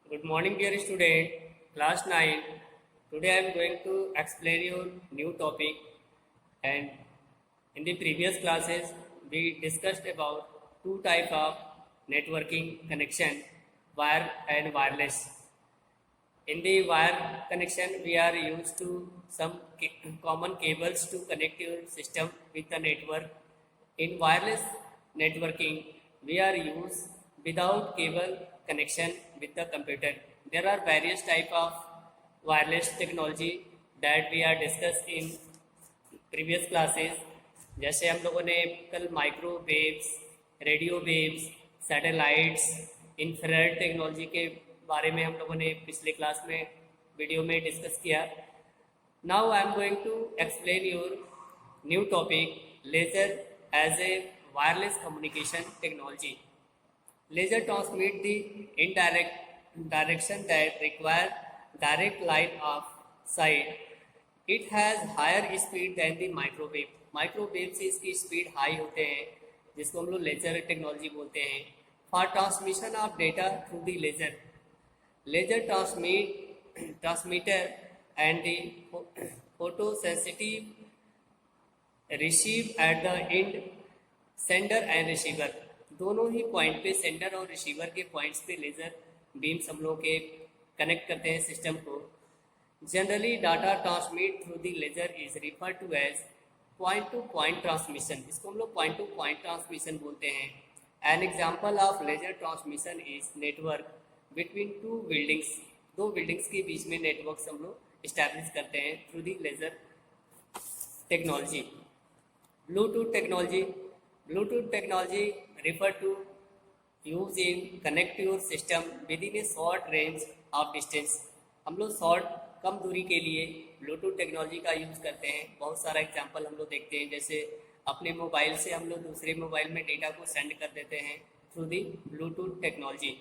Good morning, dear student. Class 9. Today I am going to explain you new topic. And in the previous classes, we discussed about two type of networking connection, wire and wireless. In the wire connection, we are used to some common cables to connect your system with the network. In wireless networking, we are used without cable connection with the computer. There are various type of wireless technology that we are discussed in previous classes. जैसे हम लोगों ने कल microwaves, radio waves, satellites, infrared technology के बारे में हम लोगों ने पिछले क्लास में वीडियो में डिस्कस किया. Now I am going to explain your new topic, laser as a wireless communication technology. Laser transmit the indirect direction that require direct line of sight. It has higher speed than the microwave. Microwave से इसकी speed high होते हैं, जिसको हम लोग laser technology बोलते हैं. For transmission of data through the laser, laser transmitter and the photo sensitive receive at the end sender and receiver. दोनों ही पॉइंट पे, सेंडर और रिसीवर के पॉइंट्स पे लेजर बीम्स हम लोग के कनेक्ट करते हैं सिस्टम को. Generally data transmit through the laser is refer to as point to point transmission. इसको हम लोग पॉइंट टू पॉइंट ट्रांसमिशन बोलते हैं. An example of laser transmission is network between two buildings. दो बिल्डिंग्स के बीच में नेटवर्क्स हम लोग इस्टेब्लिश करते हैं through the laser technology. Bluetooth technology. Bluetooth technology refer to use in connect your system within a short range of distance. हम लोग शॉर्ट कम दूरी के लिए ब्लूटूथ टेक्नोलॉजी का यूज़ करते हैं. बहुत सारा एग्जांपल हम लोग देखते हैं, जैसे अपने मोबाइल से हम लोग दूसरे मोबाइल में डेटा को सेंड कर देते हैं through the Bluetooth technology.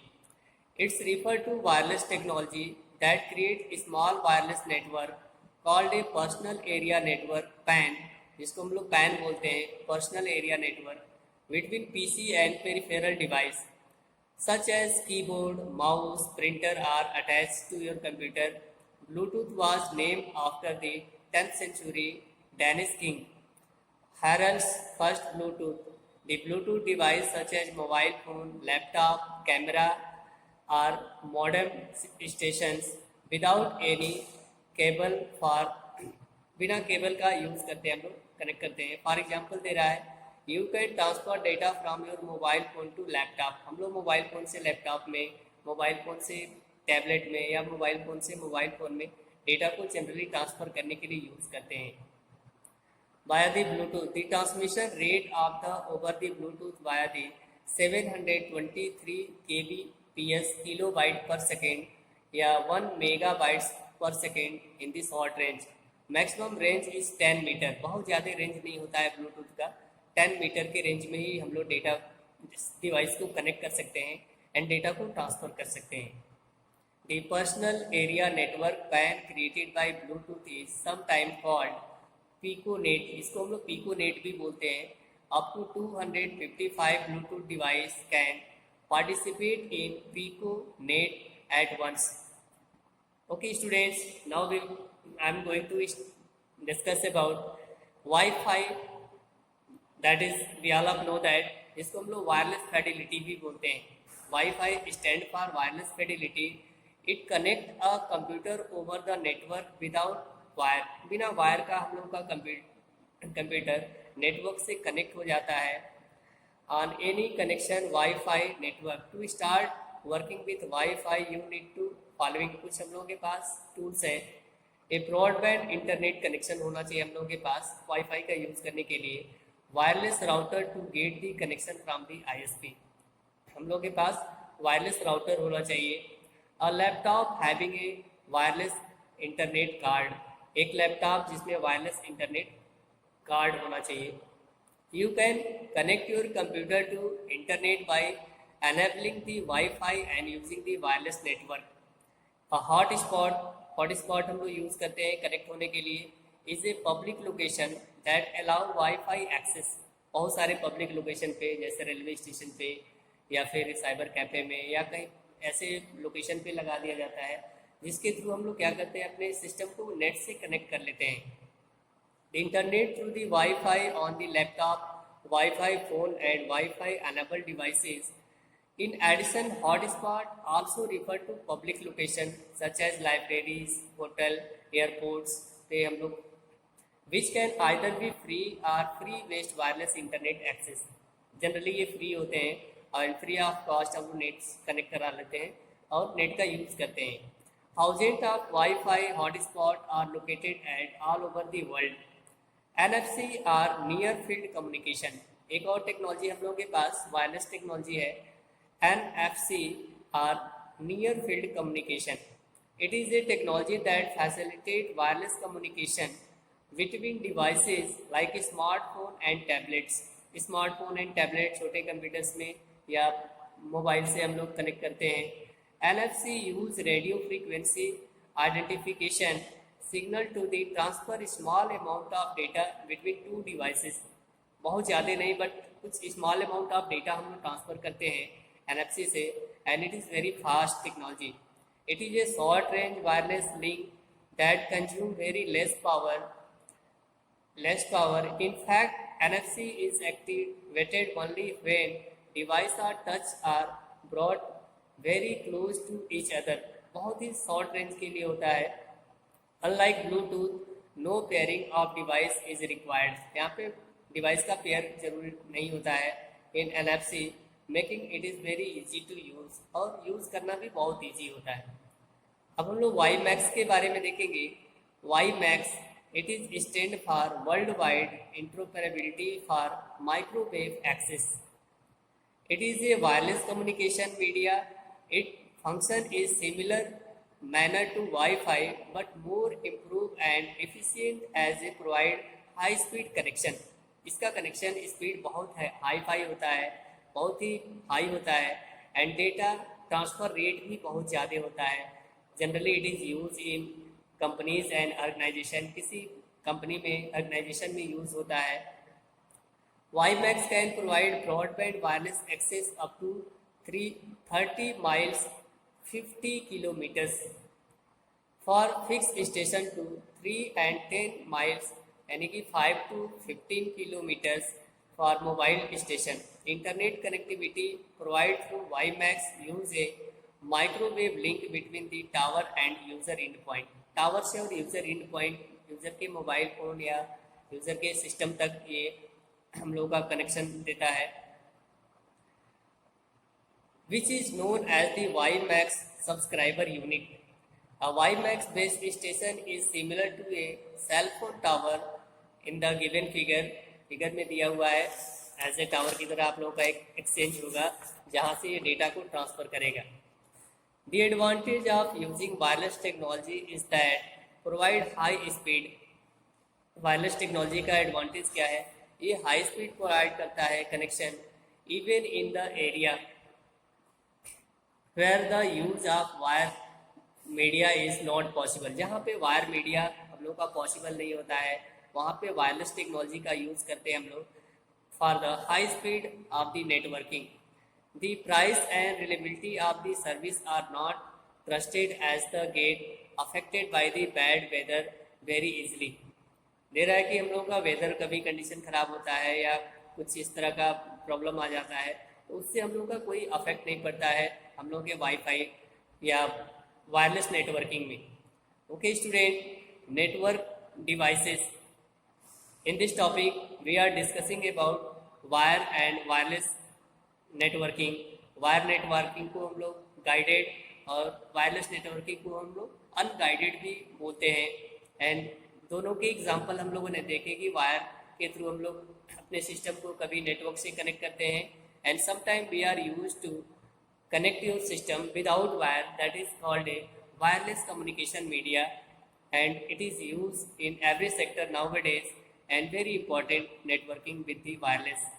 It's refer to wireless technology that create small wireless network called a personal area network, PAN, जिसको हम लोग पैन बोलते हैं, personal area network, between PC and peripheral device such as keyboard, mouse, printer are attached to your computer. Bluetooth was named after the 10th century Danish king Harald's first Bluetooth. The Bluetooth device such as mobile phone, laptop, camera are modem stations without any cable for बिना cable का use करते हैं हम लोग connect करते हैं. For example दे रहा है, you can transfer data from your mobile phone to laptop. हम लोग मोबाइल फ़ोन से लैपटॉप में, मोबाइल फ़ोन से टैबलेट में या मोबाइल फ़ोन से मोबाइल फ़ोन में डेटा को जनरली ट्रांसफ़र करने के लिए यूज़ करते हैं. Via the Bluetooth, the transmission rate of the over the Bluetooth via the 723 kbps kilobyte per second या 1 megabytes per second in the short range. Maximum range is 10 metre. बहुत ज़्यादा range नहीं होता है Bluetooth का. 10 metre के range में ही हम लोग डेटा डिवाइस को कनेक्ट कर सकते हैं एंड डेटा को ट्रांसफ़र कर सकते हैं. The personal area network PAN created by Bluetooth is sometime called piconet. इसको हम लोग पिकोनेट भी बोलते हैं. Up to 255 Bluetooth device can participate in piconet at once. Okay students, now I am going to discuss about Wi-Fi. That is, we all know that इसको हम लोग wireless Fidelity भी बोलते हैं. Wifi stand for wireless Fidelity. It connect a computer over the network without wire. बिना wire का हम लोग का कंप्यूटर नेटवर्क से कनेक्ट हो जाता है. On any connection WiFi network. To start working with WiFi you need to following. कुछ हम लोगों के पास टूल्स हैं. ए ब्रॉडबैंड इंटरनेट कनेक्शन होना चाहिए हम लोगों के पास वाईफाई का यूज़ करने के लिए. Wireless router to get the connection from the ISP. हम लोगों के पास वायरलेस राउटर होना चाहिए. A laptop having a wireless internet card. एक लैपटॉप जिसमें वायरलेस इंटरनेट कार्ड होना चाहिए. You can connect your computer to internet by enabling the Wi-Fi and using the wireless network. A hotspot हम लोग use करते हैं कनेक्ट होने के लिए. Is a public location that allow wifi access. बहुत सारे पब्लिक लोकेशन पे, जैसे रेलवे स्टेशन पे या फिर साइबर कैफ़े में या कहीं ऐसे लोकेशन पे लगा दिया जाता है जिसके थ्रू हम लोग क्या करते हैं, अपने सिस्टम को नेट से कनेक्ट कर लेते हैं। The internet through the Wi-Fi on the laptop, Wi-Fi phone and Wi-Fi enabled devices. In addition, hotspot also refer to public location such as libraries, hotel, airports पे हम लोग which can either be free or free based wireless internet access. Generally ये free होते हैं और free of cost हम लोग net connect करा लेते हैं और नेट का यूज़ करते हैं। Thousand of wifi hotspot are located at all over the world. NFC or near field communication, एक और टेक्नोलॉजी हम लोगों के पास वायरलेस टेक्नोलॉजी है। NFC or near field communication, it is a technology that facilitate wireless communication between devices like smartphone and tablets. Smartphone and tablet छोटे computers में या मोबाइल से हम लोग कनेक्ट करते हैं। NFC use radio frequency identification signal to the transfer small amount of data between two devices. बहुत ज़्यादा नहीं बट कुछ स्मॉल अमाउंट ऑफ डेटा हम लोग ट्रांसफ़र करते हैं NFC से, and it is very fast technology. It is A short range wireless link that consume very less power. In fact, NFC is activated only when devices are touched or brought very close to each other. बहुत ही short range के लिए होता है। Unlike Bluetooth, no pairing of device is required. यहाँ पे device का pair जरूरी नहीं होता है in NFC, making it is very easy to use, और यूज़ करना भी बहुत ईजी होता है। अब हम लोग WiMAX के बारे में देखेंगे। WiMAX it is stand for Worldwide Interoperability for Microwave Access. It is a wireless communication media. Its function is similar manner to Wi-Fi but more improved and efficient as it provide high speed connection. इसका connection speed बहुत है, high होता है, बहुत ही high होता है, and data transfer rate भी बहुत ज़्यादा होता है। Generally it is use in companies and organisation, किसी कंपनी में ऑर्गेनाइजेशन में यूज़ होता है। WiMAX can provide broadband wireless access up to 30 miles 50 kilometres for fix station to 3 and 10 miles यानी कि 5 to 15 kilometres for mobile station. Internet connectivity provide through WiMAX use a microwave link between the tower and user end point. Tower से और user end point, user के mobile phone या user के system तक ये हम लोगों का कनेक्शन देता है। Which is known as the WiMAX subscriber unit. A WiMAX based station is similar to a cell phone tower in the given figure। Figure में दिया हुआ है एज ए टावर की तरह आप लोगों का एक एक्सचेंज होगा जहाँ से ये डेटा को ट्रांसफ़र करेगा। The advantage of using wireless technology is that provide high speed। Wireless technology का एडवांटेज क्या है? ये हाई स्पीड प्रोवाइड करता है connection even in the area where the use of wire media is not possible. जहाँ पे wire media हम लोग का पॉसिबल नहीं होता है वहाँ पे वायरलेस टेक्नोलॉजी का यूज़ करते हैं हम लोग for the high speed of the networking. The price and reliability of the service are not trusted as the get affected by the bad weather very easily। दे रहा है कि हम लोगों का वेदर कभी कंडीशन ख़राब होता है या कुछ इस तरह का प्रॉब्लम आ जाता है तो उससे हम लोगों का कोई अफेक्ट नहीं पड़ता है हम लोगों के वाईफाई या वायरलेस नेटवर्किंग में। Okay student, network devices. In this topic we are discussing about wire and wireless networking. Wire networking को हम लोग गाइडेड और वायरलेस नेटवर्किंग को हम लोग अनगाइडेड भी बोलते हैं। एंड दोनों के एग्जांपल हम लोगों ने देखे कि वायर के थ्रू हम लोग अपने सिस्टम को कभी नेटवर्क से कनेक्ट करते हैं and sometime we are use to connect your system without wire, that is called a wireless communication media, and it is used in every sector nowadays and very important networking with the wireless.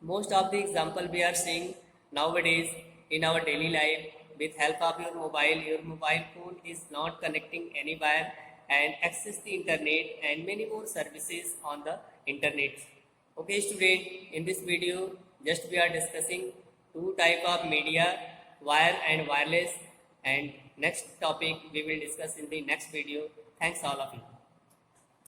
Most of the example we are seeing nowadays in our daily life with help of your mobile phone is not connecting any wire and access the internet and many more services on the internet. Okay student, in this video just we are discussing two type of media, wire and wireless, and next topic we will discuss in the next video. Thanks all of you.